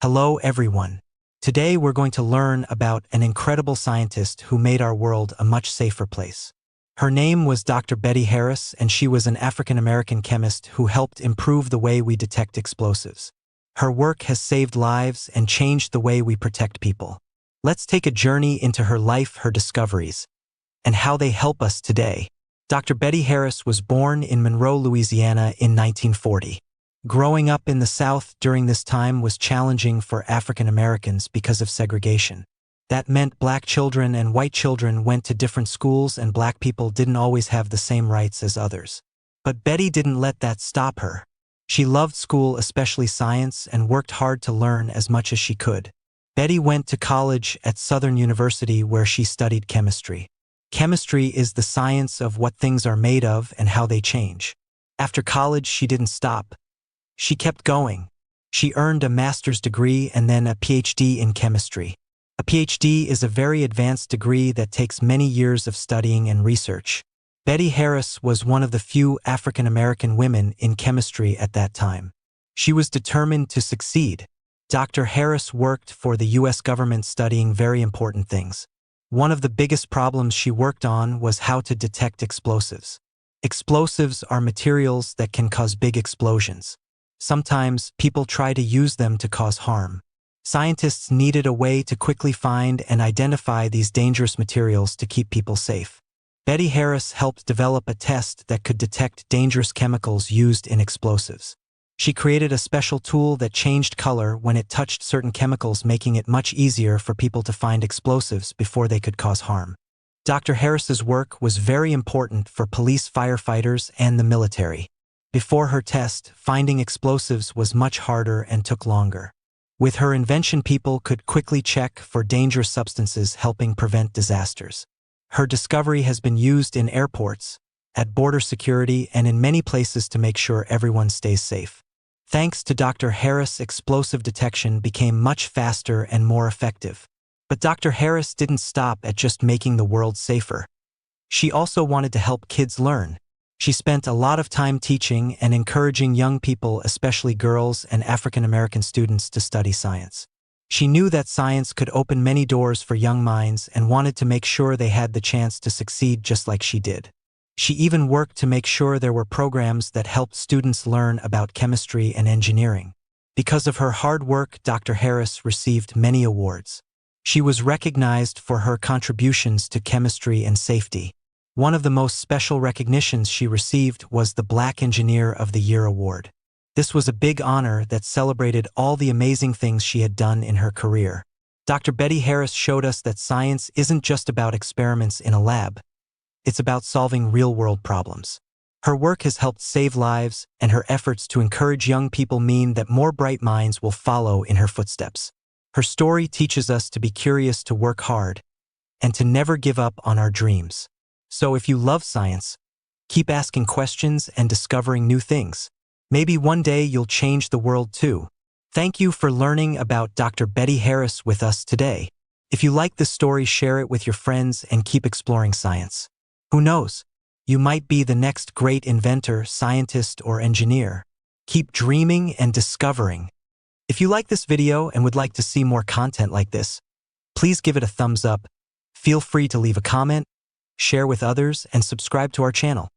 Hello everyone. Today we're going to learn about an incredible scientist who made our world a much safer place. Her name was Dr. Betty Harris, and she was an African-American chemist who helped improve the way we detect explosives. Her work has saved lives and changed the way we protect people. Let's take a journey into her life, her discoveries, and how they help us today. Dr. Betty Harris was born in Monroe, Louisiana in 1940. Growing up in the South during this time was challenging for African Americans because of segregation. That meant black children and white children went to different schools, and black people didn't always have the same rights as others. But Betty didn't let that stop her. She loved school, especially science, and worked hard to learn as much as she could. Betty went to college at Southern University, where she studied chemistry. Chemistry is the science of what things are made of and how they change. After college, she didn't stop. She kept going. She earned a master's degree and then a PhD in chemistry. A PhD is a very advanced degree that takes many years of studying and research. Betty Harris was one of the few African American women in chemistry at that time. She was determined to succeed. Dr. Harris worked for the U.S. government studying very important things. One of the biggest problems she worked on was how to detect explosives. Explosives are materials that can cause big explosions. Sometimes people try to use them to cause harm. Scientists needed a way to quickly find and identify these dangerous materials to keep people safe. Betty Harris helped develop a test that could detect dangerous chemicals used in explosives. She created a special tool that changed color when it touched certain chemicals, making it much easier for people to find explosives before they could cause harm. Dr. Harris's work was very important for police, firefighters, and the military. Before her test, finding explosives was much harder and took longer. With her invention, people could quickly check for dangerous substances, helping prevent disasters. Her discovery has been used in airports, at border security, and in many places to make sure everyone stays safe. Thanks to Dr. Harris, explosive detection became much faster and more effective. But Dr. Harris didn't stop at just making the world safer. She also wanted to help kids learn. She spent a lot of time teaching and encouraging young people, especially girls and African American students, to study science. She knew that science could open many doors for young minds and wanted to make sure they had the chance to succeed just like she did. She even worked to make sure there were programs that helped students learn about chemistry and engineering. Because of her hard work, Dr. Harris received many awards. She was recognized for her contributions to chemistry and safety. One of the most special recognitions she received was the Black Engineer of the Year award. This was a big honor that celebrated all the amazing things she had done in her career. Dr. Betty Harris showed us that science isn't just about experiments in a lab. It's about solving real-world problems. Her work has helped save lives, and her efforts to encourage young people mean that more bright minds will follow in her footsteps. Her story teaches us to be curious, to work hard, and to never give up on our dreams. So if you love science, keep asking questions and discovering new things. Maybe one day you'll change the world too. Thank you for learning about Dr. Betty Harris with us today. If you like this story, share it with your friends and keep exploring science. Who knows? You might be the next great inventor, scientist, or engineer. Keep dreaming and discovering. If you like this video and would like to see more content like this, please give it a thumbs up. Feel free to leave a comment, share with others, and subscribe to our channel.